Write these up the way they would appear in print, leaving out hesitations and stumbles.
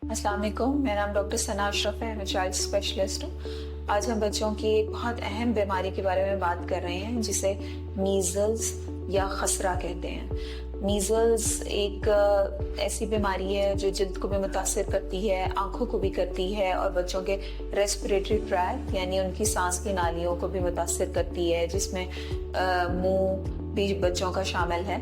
अस्सलाम वालेकुम, मेरा नाम डॉक्टर सना अशरफ है, मैं चाइल्ड स्पेशलिस्ट हूँ। आज हम बच्चों की एक बहुत अहम बीमारी के बारे में बात कर रहे हैं जिसे मीज़ल्स या खसरा कहते हैं। मीज़ल्स एक ऐसी बीमारी है जो जल्द को भी मुतासिर करती है, आंखों को भी करती है और बच्चों के रेस्पिरेटरी ट्रैक यानी उनकी सांस की नालियों को भी मुतासिर करती है, जिसमें मुंह भी बच्चों का शामिल है।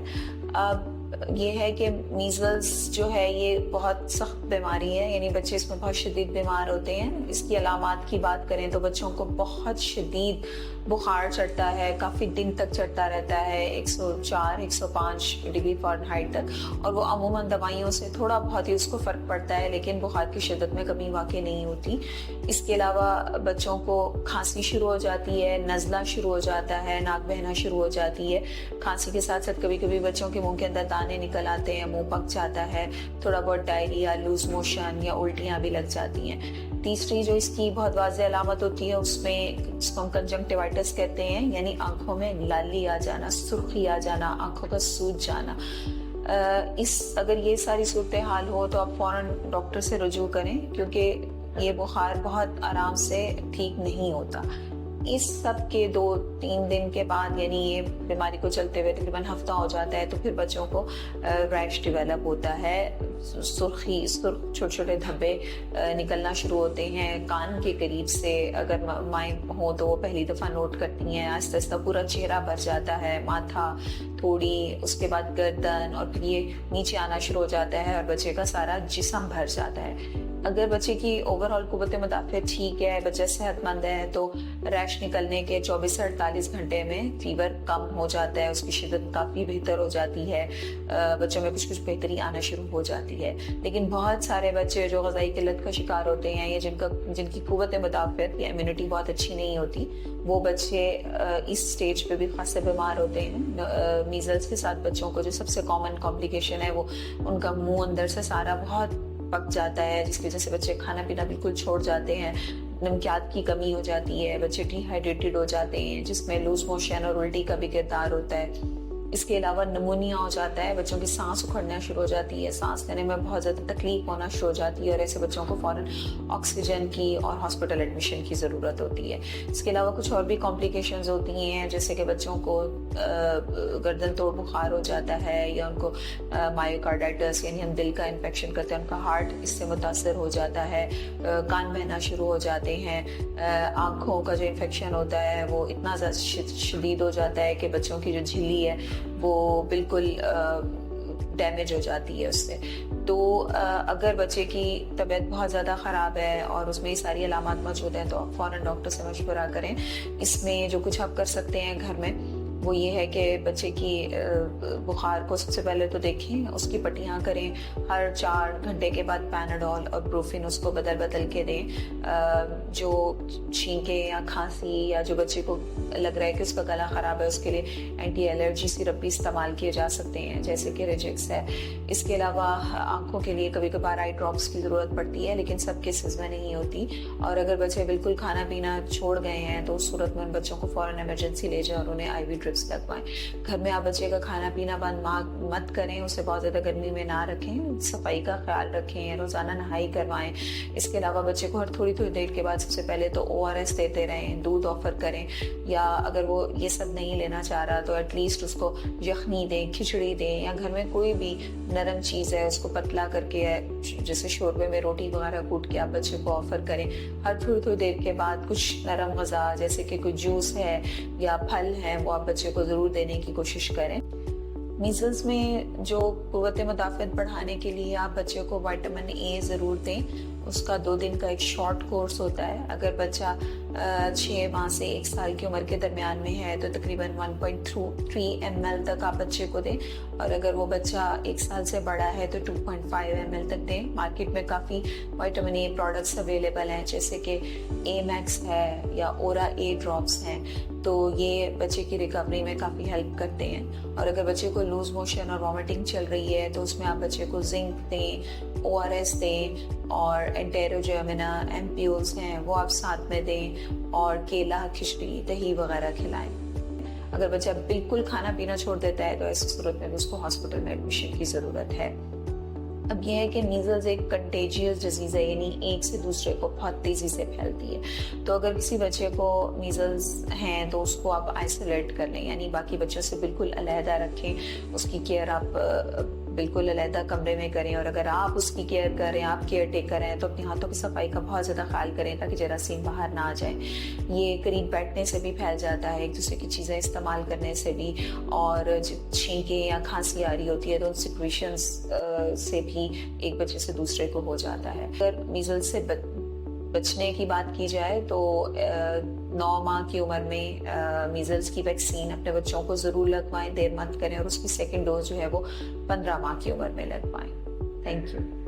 अब ये है कि मीज़ल्स जो है ये बहुत सख्त बीमारी है, यानी बच्चे इसमें बहुत शदीद बीमार होते हैं। इसकी अलामात की बात करें तो बच्चों को बहुत शदीद बुखार चढ़ता है, काफ़ी दिन तक चढ़ता रहता है, 104-105 डिग्री फ़ारेनहाइट तक, और वो अमूमन दवाइयों से थोड़ा बहुत ही उसको फ़र्क पड़ता है, लेकिन बुखार की शिद्दत में कमी वाक़ई नहीं होती। इसके अलावा बच्चों को खांसी शुरू हो जाती है, नज़ला शुरू हो जाता है, नाक बहना शुरू हो जाती है। खांसी के साथ साथ कभी कभी बच्चों के मुंह के अंदर दाने निकल आते हैं, मुंह पक जाता है, थोड़ा बहुत डायरिया, लूज मोशन या उल्टियाँ भी लग जाती हैं। तीसरी जो इसकी बहुत वाज़ेह अलामत होती है उसमें जिसको हम कंजंक्टिवाइटिस कहते हैं, यानी आंखों में लाली आ जाना, सुर्खी आ जाना, आंखों का सूज जाना। अगर ये सारी सूरत हाल हो तो आप फौरन डॉक्टर से रुजू करें, क्योंकि ये बुखार बहुत आराम से ठीक नहीं होता। इस सब के 2-3 दिन के बाद, यानी ये बीमारी को चलते हुए तकरीबन हफ्ता हो जाता है, तो फिर बच्चों को रैश डेवलप होता है, छोटे छोटे धब्बे निकलना शुरू होते हैं कान के करीब से। अगर माएँ हो तो वो पहली दफ़ा नोट करती हैं, आहिस्ता आहिस्ता पूरा चेहरा भर जाता है, माथा, थोड़ी, उसके बाद गर्दन, और फिर ये नीचे आना शुरू हो जाता है और बच्चे का सारा जिस्म भर जाता है। अगर बच्चे की ओवरऑल कुव्वत मुदाफ़ियत ठीक है, बच्चा सेहतमंद है, तो रैश निकलने के 24 से 48 घंटे में फीवर कम हो जाता है, उसकी शिद्दत काफ़ी बेहतर हो जाती है, बच्चों में कुछ बेहतरी आना शुरू हो जाती है। लेकिन बहुत सारे बच्चे जो ग़िज़ाई किल्लत का शिकार होते हैं या जिनकी कुव्वत मुदाफ़ियत या इम्यूनिटी बहुत अच्छी नहीं होती, वो बच्चे इस स्टेज पे भी खासे बीमार होते हैं। मीज़ल्स के साथ बच्चों को जो सबसे कॉमन कॉम्प्लिकेशन है वो उनका मुंह अंदर से सारा बहुत पक जाता है, जिसकी वजह से बच्चे खाना पीना बिल्कुल छोड़ जाते हैं, नमकियात की कमी हो जाती है, बच्चे डिहाइड्रेटेड हो जाते हैं, जिसमें लूज मोशन और उल्टी का भी किरदार होता है। इसके अलावा नमूनिया हो जाता है, बच्चों की सांस उखड़ना शुरू हो जाती है, सांस लेने में बहुत ज़्यादा तकलीफ होना शुरू हो जाती है, और ऐसे बच्चों को फ़ौरन ऑक्सीजन की और हॉस्पिटल एडमिशन की ज़रूरत होती है। इसके अलावा कुछ और भी कॉम्प्लिकेशंस होती हैं, जैसे कि बच्चों को गर्दन तोड़ बुखार हो जाता है, या उनको मायोकार्डाइटिस यानी हम दिल का इन्फेक्शन करते हैं, उनका हार्ट इससे मुतासर हो जाता है, कान बहना शुरू हो जाते हैं, आँखों का जो इन्फेक्शन होता है वो इतना ज़्यादा शदीद हो जाता है कि बच्चों की जो झिल्ली है वो बिल्कुल डैमेज हो जाती है उससे। तो अगर बच्चे की तबीयत बहुत ज़्यादा ख़राब है और उसमें ये सारी अलामात मौजूद हैं, तो आप फ़ौरन डॉक्टर से मशवरा करें। इसमें जो कुछ आप कर सकते हैं घर में वो ये है कि बच्चे की बुखार को सबसे पहले तो देखें, उसकी पट्टियाँ करें, हर 4 घंटे के बाद पैनाडोल और ब्रूफिन उसको बदल बदल के दें। जो छींके या खांसी या जो बच्चे को लग रहा है कि उसका गला ख़राब है, उसके लिए एंटी एलर्जी सिरप भी इस्तेमाल किए जा सकते हैं, जैसे कि रेजेक्स है। इसके अलावा आँखों के लिए कभी कभार आई ड्रॉप्स की ज़रूरत पड़ती है, लेकिन सब केसेस में नहीं होती। और अगर बच्चे बिल्कुल खाना पीना छोड़ गए हैं तो उस सूरत में उन बच्चों को फ़ौरन इमरजेंसी ले जाएं और उन्हें IV ड्रिप्स लगवाएं। घर में आप बच्चे का खाना पीना बंद मत करें, उसे बहुत ज़्यादा गर्मी में ना रखें, सफाई का ख्याल रखें, रोज़ाना नहाई करवाएं। इसके अलावा बच्चे को हर थोड़ी थोड़ी देर के बाद सबसे पहले तो ORS देते रहें, दूध ऑफर करें, या अगर वो ये सब नहीं लेना चाह रहा तो एटलीस्ट उसको यखनी दें, खिचड़ी दें, या घर में कोई भी नरम चीज़ है उसको पतला करके, जैसे शोरबे में रोटी वगैरह कूट के आप बच्चे को ऑफर करें। हर थोड़ी थोड़ी देर के बाद कुछ नरम ग़िज़ा जैसे कि कोई जूस है या फल है वो आप बच्चे को ज़रूर देने की कोशिश करें। मीज़ल्स में जो कुव्वत मुदाफ़ियत बढ़ाने के लिए आप बच्चे को विटामिन A ज़रूर दें। उसका 2 दिन का एक शॉर्ट कोर्स होता है। अगर बच्चा 6 माह से 1 साल की उम्र के दरमियान में है तो तकरीबन 1.3 ml तक आप बच्चे को दें, और अगर वो बच्चा 1 साल से बड़ा है तो 2.5 ml तक दें। मार्केट में काफ़ी विटामिन A प्रोडक्ट्स अवेलेबल हैं, जैसे कि A-Max है या ओरा A ड्रॉप्स हैं, तो ये बच्चे की रिकवरी में काफ़ी हेल्प करते हैं। और अगर बच्चे को लूज मोशन और वॉमिटिंग चल रही है तो उसमें आप बच्चे को जिंक दें, ORS दें, और एंटेरोजर्मिना एम्प्यूल्स हैं वो आप साथ में दें, और केला, खिचड़ी, दही वगैरह खिलाएं। अगर बच्चा बिल्कुल खाना पीना छोड़ देता है तो ऐसी सूरत में उसको हॉस्पिटल में एडमिशन की ज़रूरत है। अब यह है कि मीजल्स एक कंटेजियस डिजीज़ है, यानी एक से दूसरे को बहुत तेज़ी से फैलती है। तो अगर किसी बच्चे को मीजल्स हैं तो उसको आप आइसोलेट कर लें, यानी बाकी बच्चों से बिल्कुल अलहदा रखें, उसकी केयर आप बिल्कुल अलहदा कमरे में करें। और अगर आप उसकी केयर कर रहे हैं, आप केयर टेकर हैं, तो अपने हाथों की सफाई का बहुत ज़्यादा ख्याल करें ताकि जरासीम बाहर ना आ जाए। ये करीब बैठने से भी फैल जाता है, एक दूसरे की चीज़ें इस्तेमाल करने से भी, और जब छींकें या खांसी आ रही होती है तो उन सिक्रेशंस से भी एक बच्चे से दूसरे को हो जाता है। अगर मीजल्स से बचने की बात की जाए तो 9 माह की उम्र में मीजल्स की वैक्सीन अपने बच्चों को ज़रूर लगवाएं, देर मत करें, और उसकी सेकंड डोज जो है वो 15 माह की उम्र में लगवाएं। Thank you.